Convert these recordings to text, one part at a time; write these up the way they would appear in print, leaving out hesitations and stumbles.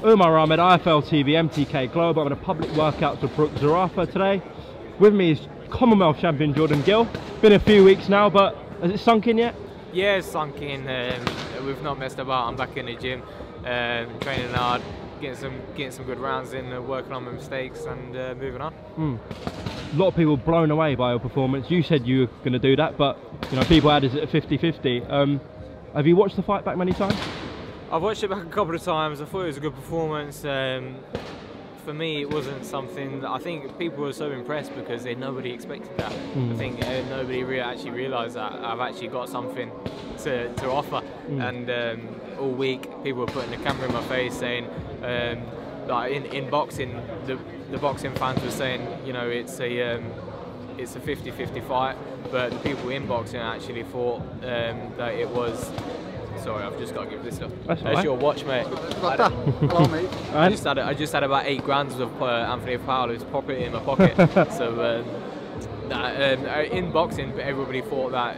UMAR AHMED, IFL TV, MTK Global. I'm in a public workout to Brooke Zarafa today. With me is Commonwealth champion Jordan Gill. Been a few weeks now, but has it sunk in yet? Yeah, it's sunk in. We've not messed about. I'm back in the gym, training hard, getting some good rounds in, working on my mistakes, and moving on. A lot of people blown away by your performance. You said you were going to do that, but you know people had it at 50-50. Have you watched the fight back many times? I've watched it back a couple of times. I thought it was a good performance. For me, it wasn't something that I think people were so impressed because nobody expected that. I think nobody really actually realised that I've actually got something to offer. And all week, people were putting the camera in my face saying, like in boxing, the boxing fans were saying, you know, it's a 50-50 fight, but the people in boxing actually thought that it was. Sorry, I've just got to give this stuff. That's your watch, mate. Hello, mate. I just had about 8 grand of Anthony Fowler's property in my pocket. So in boxing, everybody thought that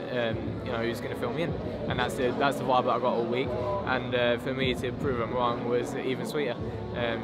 you know he was going to film me in, and that's the vibe that I got all week. And for me to prove them wrong was even sweeter.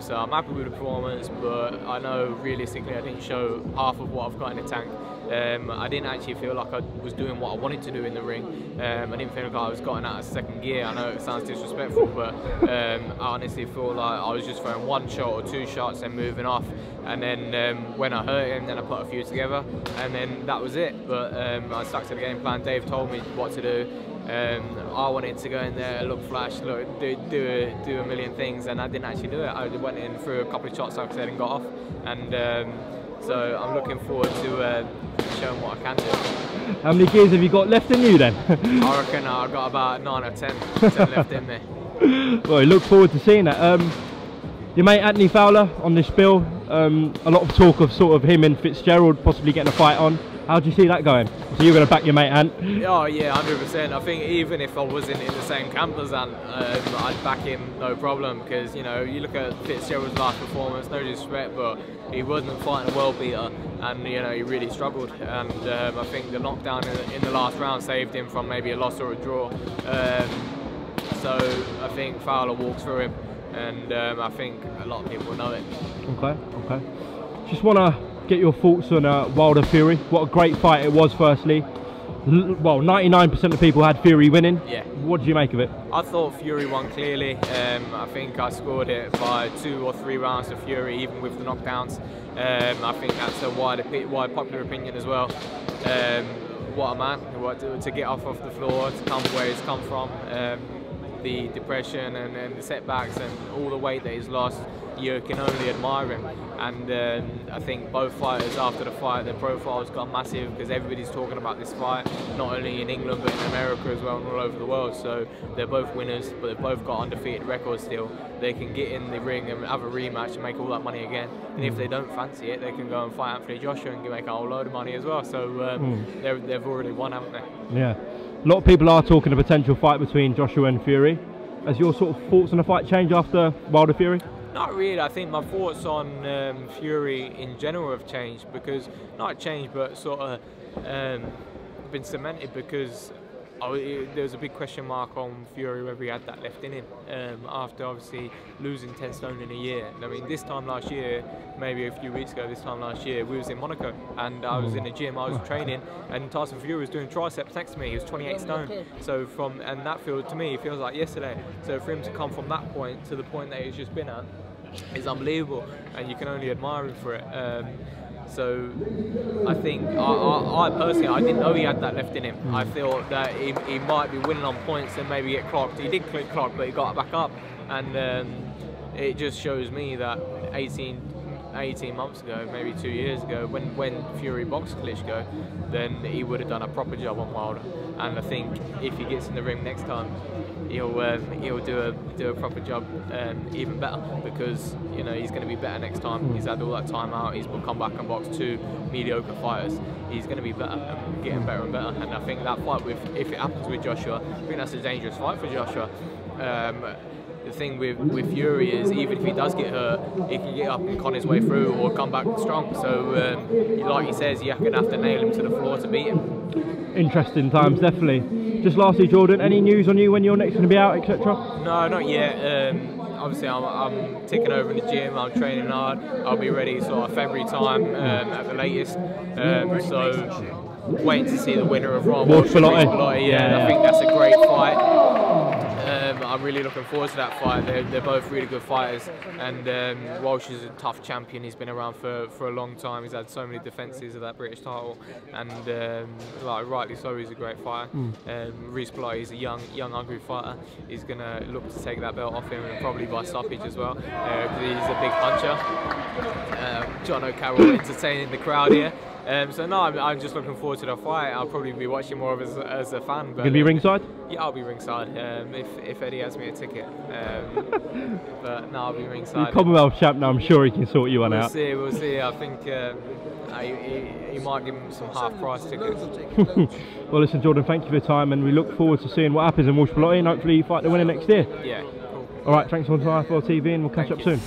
So I'm happy with the performance, but I know realistically I didn't show half of what I've got in the tank. I didn't actually feel like I was doing what I wanted to do in the ring. I didn't feel like I was getting out of second gear. I know it sounds disrespectful, but I honestly feel like I was just throwing 1 shot or 2 shots and moving off. And then when I hurt him, then I put a few together, and then that was it. But I stuck to the game plan. Dave told me what to do. I wanted to go in there, look flash, look, do a million things, and I didn't actually do it. I went in through a couple of shots, like I said, and got off. And so I'm looking forward to showing what I can do. How many gears have you got left in you then? I reckon I've got about 9 or 10 left in me. Well, I look forward to seeing that. Your mate Anthony Fowler on this bill, a lot of talk of sort of him and Fitzgerald possibly getting a fight on. How do you see that going? So you're going to back your mate Ant? Oh yeah, 100%. I think even if I wasn't in the same camp as Ant, I'd back him no problem, because you know, you look at Fitzgerald's last performance, no disrespect, but he wasn't fighting a world beater, and you know, he really struggled. And I think the knockdown in the last round saved him from maybe a loss or a draw. So I think Fowler walks through him, and I think a lot of people know it. Okay. Just want to get your thoughts on Wilder Fury. What a great fight it was, firstly. Well, 99% of people had Fury winning. Yeah. What did you make of it? I thought Fury won clearly. I think I scored it by 2 or 3 rounds to Fury, even with the knockdowns. I think that's a wide popular opinion as well. What a man, to get off the floor, to come where he's come from. The depression and the setbacks and all the weight that he's lost, you can only admire him. And I think both fighters after the fight, their profiles got massive, because everybody's talking about this fight, not only in England but in America as well and all over the world. So they're both winners, but they've both got undefeated records still. They can get in the ring and have a rematch and make all that money again. And if they don't fancy it, they can go and fight Anthony Joshua and make a whole load of money as well. So they've already won, haven't they? Yeah. A lot of people are talking a potential fight between Joshua and Fury. Has your sort of thoughts on the fight changed after Wilder Fury? Not really. I think my thoughts on Fury in general have changed, because, not changed, but sort of been cemented, because there was a big question mark on Fury whether he had that left in him after obviously losing 10 stone in a year. I mean, this time last year, maybe a few weeks ago, this time last year, we was in Monaco, and I was in the gym, I was training, and Tyson Fury was doing triceps next to me. He was 28 stone. So and that to me feels like yesterday. So for him to come from that point to the point that he's just been at is unbelievable, and you can only admire him for it. So I think, I personally, I didn't know he had that left in him. I thought that he might be winning on points and maybe get clocked. He did get clocked, but he got back up. And it just shows me that 18 months ago, maybe 2 years ago, when Fury boxed Klitschko, then he would have done a proper job on Wilder. And I think if he gets in the ring next time, he'll do a proper job, even better, because you know he's going to be better next time. He's had all that time out. He's come back and boxed 2 mediocre fighters. He's going to be better, and getting better and better. And I think that fight if it happens with Joshua, I think that's a dangerous fight for Joshua. The thing with Fury is, even if he does get hurt, he can get up and con his way through or come back strong. So, like he says, you're going to have to nail him to the floor to beat him. Interesting times, definitely. Just lastly, Jordan, any news on you when you're next going to be out, etc.? No, not yet. obviously I'm ticking over in the gym. I'm training hard. I'll be ready sort of February time at the latest. So waiting to see the winner of Ron Walsh. Yeah, I think that's a great fight. I'm really looking forward to that fight. They're both really good fighters, and Walsh is a tough champion. He's been around for a long time. He's had so many defences of that British title, and like, rightly so, he's a great fighter. Reece Blotte, he's a young, hungry fighter. He's going to look to take that belt off him, and probably by stoppage as well, because he's a big puncher. John O'Carroll entertaining the crowd here. So no, I'm just looking forward to the fight. I'll probably be watching more of as a fan. You gonna be ringside? Yeah, I'll be ringside. If Eddie has me a ticket. But no, I'll be ringside. He's Commonwealth champ now. I'm sure he can sort you one out. We'll see. I think he might give him some half-price tickets. Well, listen, Jordan, thank you for your time, and we look forward to seeing what happens in Walsh Blotte, and hopefully you fight the winner next year. Yeah, cool. All right, thanks for on IFL TV, and we'll catch up soon.